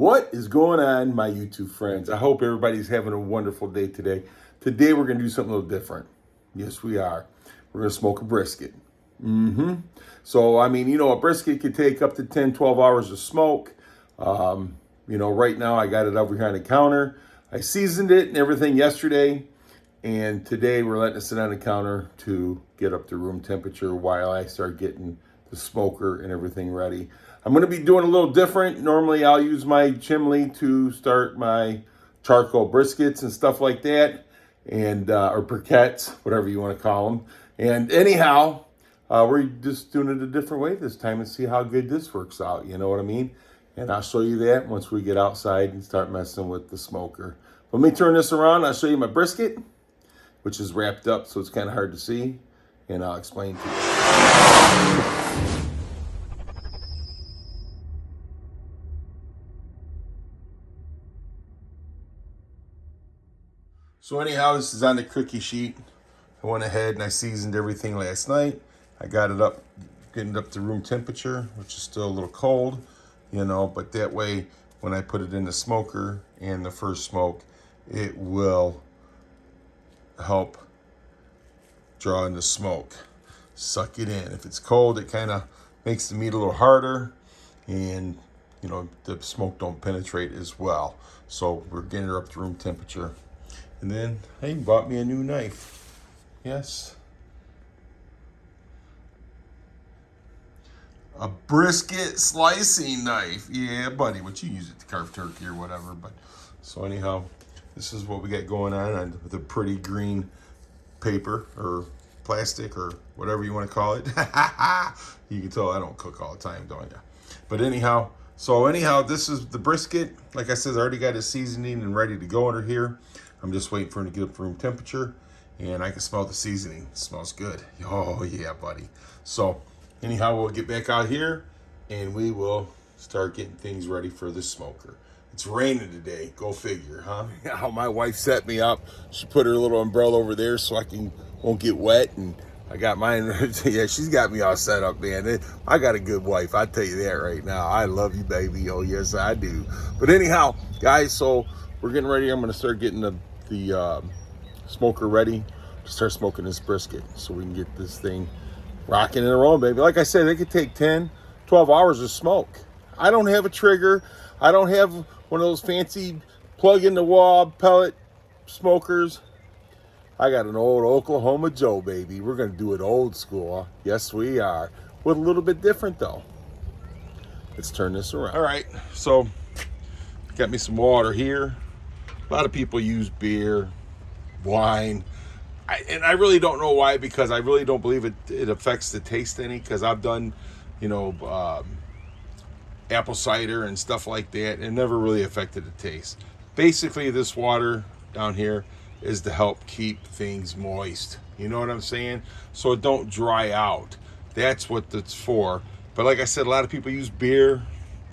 What is going on, my YouTube friends? I hope everybody's having a wonderful day today. Today we're going to do something a little different. Yes, we are. We're going to smoke a brisket. So, I mean, a brisket could take up to 10, 12 hours of smoke. Right now I got it over here on the counter. I seasoned it and everything yesterday. And today we're letting it sit on the counter to get up to room temperature while I start getting the smoker and everything ready. I'm going to be doing a little different. Normally I'll use my chimney to start my charcoal briskets and stuff like that, and or briquettes, whatever you want to call them. And anyhow, we're just doing it a different way this time and see how good this works out. You know what I mean? And I'll show you that once we get outside and start messing with the smoker. Let me turn this around. I'll show you my brisket, which is wrapped up, so it's kind of hard to see, and I'll explain to you. So anyhow, this is on the cookie sheet. I went ahead and I seasoned everything last night. I got it up, getting it up to room temperature, which is still a little cold, but that way when I put it in the smoker and the first smoke, it will help draw in the smoke, suck it in. If it's cold, it kind of makes the meat a little harder, and the smoke don't penetrate as well. So we're getting her up to room temperature. And then he bought me a new knife. Yes. A brisket slicing knife. Yeah, buddy, but you use it to carve turkey or whatever. But so anyhow, this is what we got going on with a pretty green paper or plastic or whatever you want to call it. You can tell I don't cook all the time, don't you? But anyhow, this is the brisket. Like I said, I already got it seasoning and ready to go under here. I'm just waiting for it to get up to room temperature, and I can smell the seasoning. It smells good. Oh yeah, buddy. So anyhow, we'll get back out here and we will start getting things ready for the smoker. It's raining today. Go figure, huh? How my wife set me up. She put her little umbrella over there so I won't get wet, and I got mine. Yeah, she's got me all set up, man. I got a good wife. I tell you that right now. I love you, baby. Oh yes, I do. But anyhow, guys, so we're getting ready. I'm going to start getting the smoker ready to start smoking this brisket so we can get this thing rocking and rolling, baby. Like I said, it could take 10, 12 hours of smoke. I don't have a trigger. I don't have one of those fancy plug-in-the-wall pellet smokers. I got an old Oklahoma Joe, baby. We're going to do it old school. Yes, we are. With a little bit different, though. Let's turn this around. All right, so got me some water here. A lot of people use beer, wine, and I really don't know why, because I really don't believe it affects the taste any, because I've done, apple cider and stuff like that, and it never really affected the taste. Basically, this water down here is to help keep things moist. You know what I'm saying? So it don't dry out. That's what it's for. But like I said, a lot of people use beer,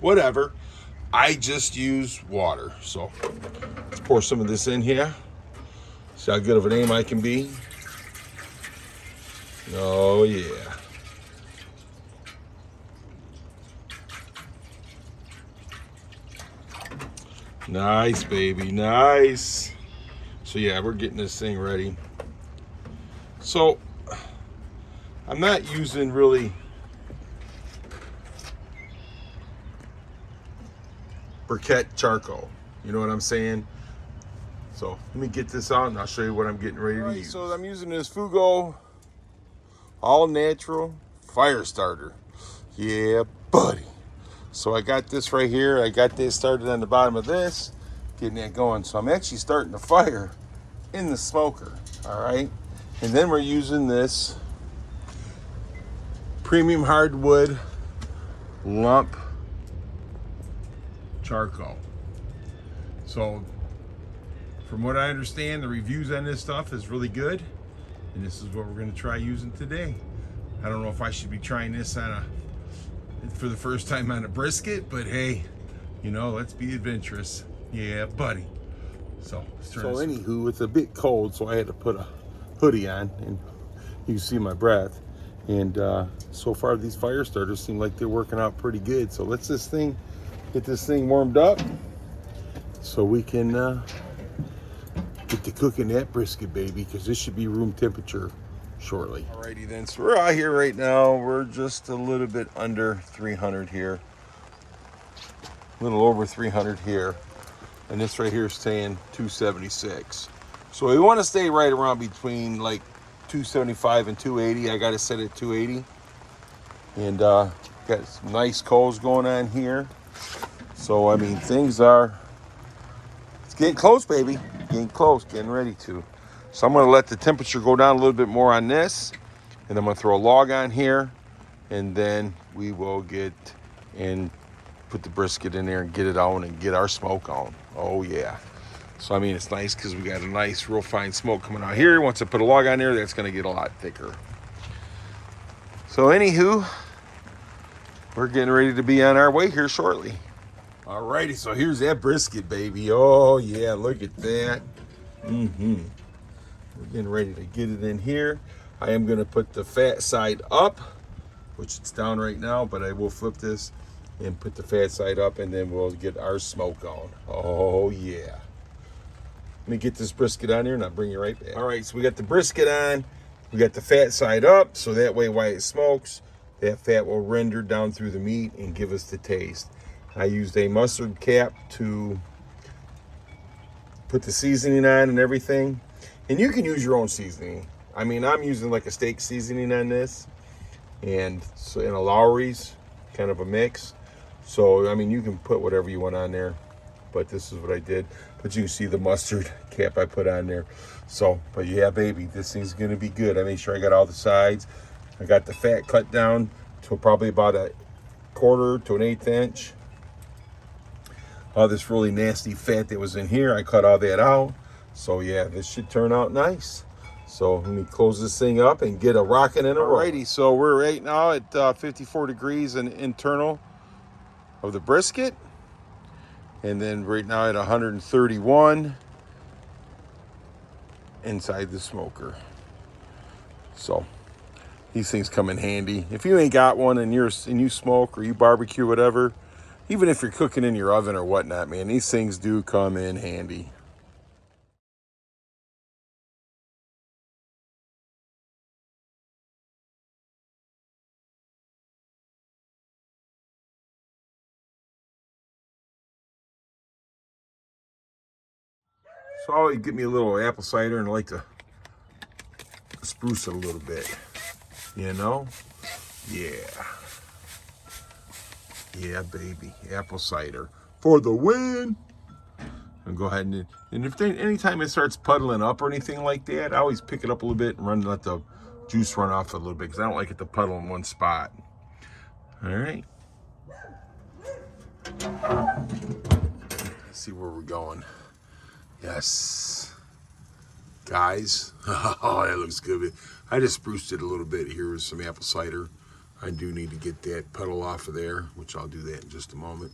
whatever. I just use water. So let's pour some of this in here. See how good of an aim I can be. Oh yeah. Nice, baby, nice. So yeah, we're getting this thing ready. So I'm not using really briquette charcoal. You know what I'm saying? So let me get this out and I'll show you what I'm getting ready to use. So I'm using this Fugo all natural fire starter. Yeah, buddy. So I got this right here. I got this started on the bottom of this, getting that going. So I'm actually starting the fire in the smoker. All right. And then we're using this premium hardwood lump charcoal. So from what I understand, the reviews on this stuff is really good, and this is what we're going to try using today. I don't know if I should be trying this for the first time on a brisket, but hey, let's be adventurous. Yeah, buddy. So anywho, it's a bit cold, so I had to put a hoodie on, and you can see my breath. And so far these fire starters seem like they're working out pretty good. So let's get this thing warmed up, so we can get to cooking that brisket, baby, because this should be room temperature shortly. Alrighty then, so we're out here right now. We're just a little bit under 300 here. A little over 300 here. And this right here is staying 276. So we want to stay right around between like 275 and 280. I got it set at 280. And got some nice coals going on here. So, I mean, things are, it's getting close, baby. Getting close, getting ready to. So I'm going to let the temperature go down a little bit more on this. And I'm going to throw a log on here. And then we will get and put the brisket in there and get it on and get our smoke on. Oh, yeah. So, I mean, it's nice because we got a nice, real fine smoke coming out here. Once I put a log on there, that's going to get a lot thicker. So, anywho, we're getting ready to be on our way here shortly. Alrighty, so here's that brisket, baby. Oh, yeah, look at that. We're getting ready to get it in here. I am going to put the fat side up, which it's down right now, but I will flip this and put the fat side up, and then we'll get our smoke on. Oh, yeah. Let me get this brisket on here, and I'll bring you right back. All right, so we got the brisket on. We got the fat side up, so that way while it smokes, that fat will render down through the meat and give us the taste. I used a mustard cap to put the seasoning on and everything. And you can use your own seasoning. I mean, I'm using like a steak seasoning on this, and so in a Lowry's, kind of a mix. So, I mean, you can put whatever you want on there, but this is what I did. But you can see the mustard cap I put on there. So, but yeah, baby, this thing's gonna be good. I made sure I got all the sides. I got the fat cut down to probably about a 1/4 to an 1/8 inch. All this really nasty fat that was in here, I cut all that out. So yeah, this should turn out nice. So let me close this thing up and get a rocking and a roll. Alrighty, so we're right now at 54 degrees and internal of the brisket. And then right now at 131 inside the smoker. So these things come in handy. If you ain't got one and you smoke or you barbecue, whatever, even if you're cooking in your oven or whatnot, man, these things do come in handy. So I always get me a little apple cider and I like to spruce it a little bit, you know? Yeah. Yeah, baby. Apple cider for the win. And go ahead and if anytime it starts puddling up or anything like that, I always pick it up a little bit and let the juice run off a little bit because I don't like it to puddle in one spot. All right. Let's see where we're going. Yes. Guys. Oh, that looks good. I just spruced it a little bit here with some apple cider. I do need to get that puddle off of there, which I'll do that in just a moment.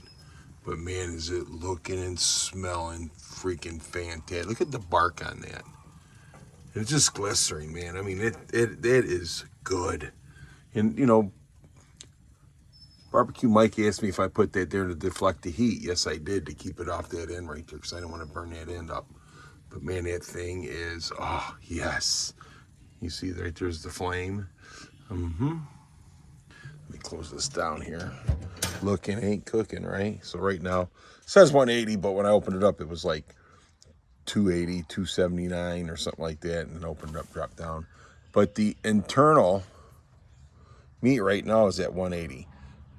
But man, is it looking and smelling freaking fantastic. Look at the bark on that. It's just glycerin, man. I mean, it is good. And, you know, Barbecue Mike asked me if I put that there to deflect the heat. Yes, I did, to keep it off that end right there because I don't want to burn that end up. But man, that thing is, oh, yes. You see right there's the flame. Let me close this down here. Looking ain't cooking, right? So right now, it says 180, but when I opened it up, it was like 280, 279 or something like that, and then opened it up, dropped down. But the internal meat right now is at 180.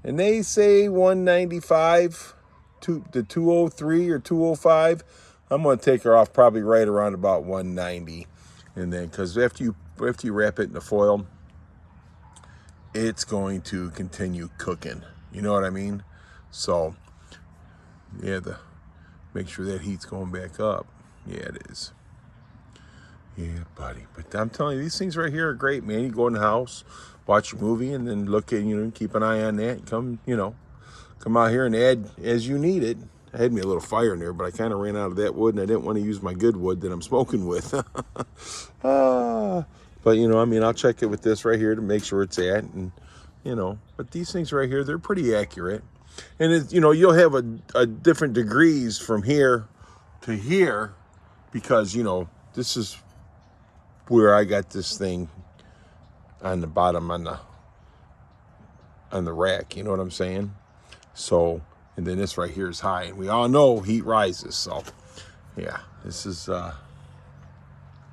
And they say 195 to 203 or 205. I'm going to take her off probably right around about 190. And then, because after you wrap it in the foil, it's going to continue cooking. You know what I mean? So, yeah, make sure that heat's going back up. Yeah, it is. Yeah, buddy. But I'm telling you, these things right here are great, man. You go in the house, watch a movie, and then look at, keep an eye on that. Come out here and add as you need it. I had me a little fire in there, but I kind of ran out of that wood, and I didn't want to use my good wood that I'm smoking with. But, I'll check it with this right here to make sure it's at, and, but these things right here, they're pretty accurate. And, you'll have a different degrees from here to here, because, you know, this is where I got this thing on the bottom on the rack, you know what I'm saying? So, and then this right here is high, and we all know heat rises. So yeah, this is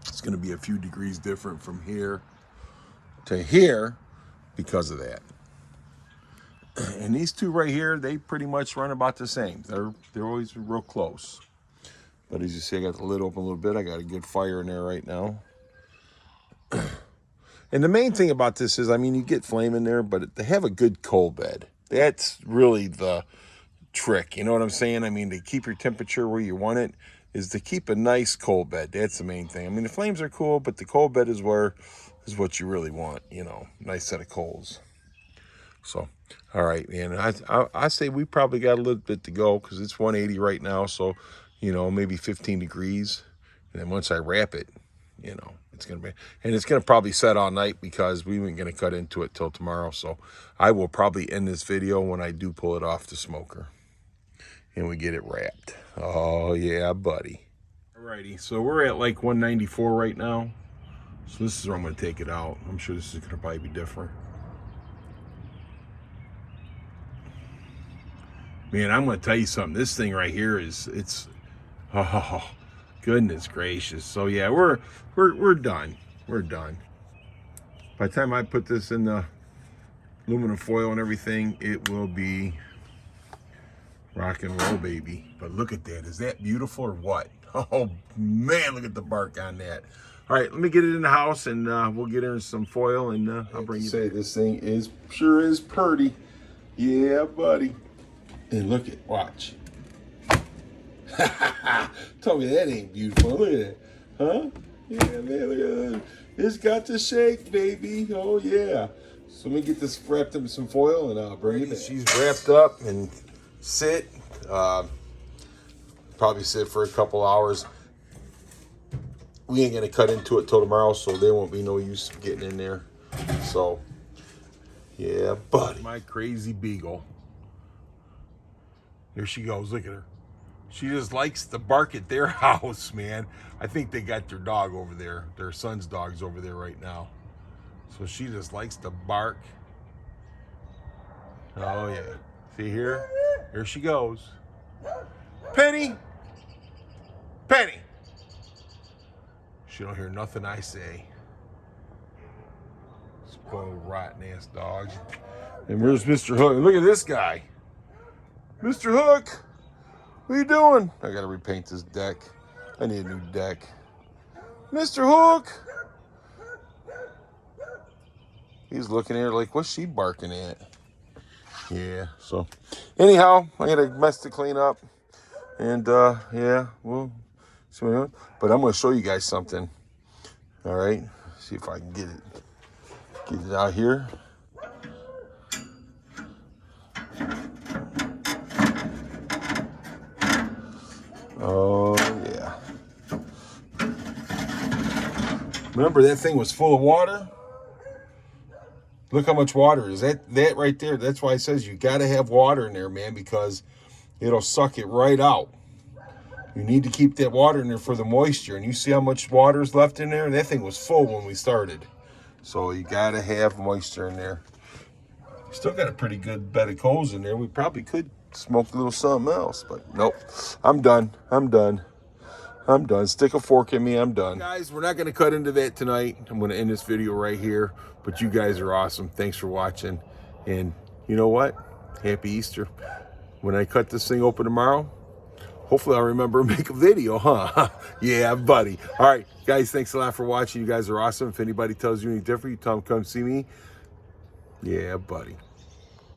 it's going to be a few degrees different from here to here because of that. And these two right here, they pretty much run about the same. They're always real close. But as you see, I got the lid open a little bit. I got a good fire in there right now. And the main thing about this is, I mean, you get flame in there, but they have a good coal bed. That's really the trick. You know what I'm saying? I mean, to keep your temperature where you want it is to keep a nice coal bed. That's the main thing. I mean, the flames are cool, but the coal bed is what you really want. You know, nice set of coals. So, all right, man. I say we probably got a little bit to go because it's 180 right now. So, you know, maybe 15 degrees. And then once I wrap it, you know, it's going to be, and it's going to probably set all night because we weren't going to cut into it till tomorrow. So I will probably end this video when I do pull it off the smoker and we get it wrapped. Oh yeah, buddy. Alrighty, so we're at like 194 right now. So this is where I'm going to take it out. I'm sure this is going to probably be different. Man, I'm going to tell you something. This thing right here it's oh, goodness gracious. So yeah, we're done. We're done. By the time I put this in the aluminum foil and everything, it will be rock and roll, baby. But look at that. Is that beautiful or what? Oh man, look at the bark on that. All right, let me get it in the house and we'll get in some foil and I'll bring you. Say this thing sure is pretty. Yeah, buddy. And look at, watch. Tell me that ain't beautiful. Look at that. Huh? Yeah, man, look at that. It's got to shake, baby. Oh, yeah. So let me get this wrapped up in some foil and I'll bring it in. She's wrapped up and sit. Probably sit for a couple hours. We ain't going to cut into it till tomorrow, so there won't be no use getting in there. So, yeah, buddy. My Crazy Beagle. There she goes. Look at her. She just likes to bark at their house, man. I think they got their dog over there. Their son's dog's over there right now. So she just likes to bark. Oh, yeah. See here? Here she goes. Penny! Penny! She don't hear nothing I say. Spoiled, rotten-ass dog. And where's Mr. Hook? Look at this guy. Mr. Hook! What are you doing? I gotta repaint this deck. I need a new deck. Mr. Hook! He's looking at her like, what's she barking at? Yeah, so anyhow, I got a mess to clean up. And yeah, we'll see what we're doing. But I'm gonna show you guys something. All right, see if I can get it out here. Oh, yeah. Remember, that thing was full of water? Look how much water is. That right there, that's why it says you got to have water in there, man, because it'll suck it right out. You need to keep that water in there for the moisture. And you see how much water is left in there? That thing was full when we started. So you got to have moisture in there. Still got a pretty good bed of coals in there. We probably could smoke a little something else, but nope. I'm done. Stick a fork in me. I'm done. Guys, we're not going to cut into that tonight. I'm going to end this video right here, but you guys are awesome. Thanks for watching. And you know what? Happy Easter. When I cut this thing open tomorrow, hopefully I'll remember to make a video, huh? Yeah, buddy. All right, guys, thanks a lot for watching. You guys are awesome. If anybody tells you any different, you tell them come see me. Yeah, buddy.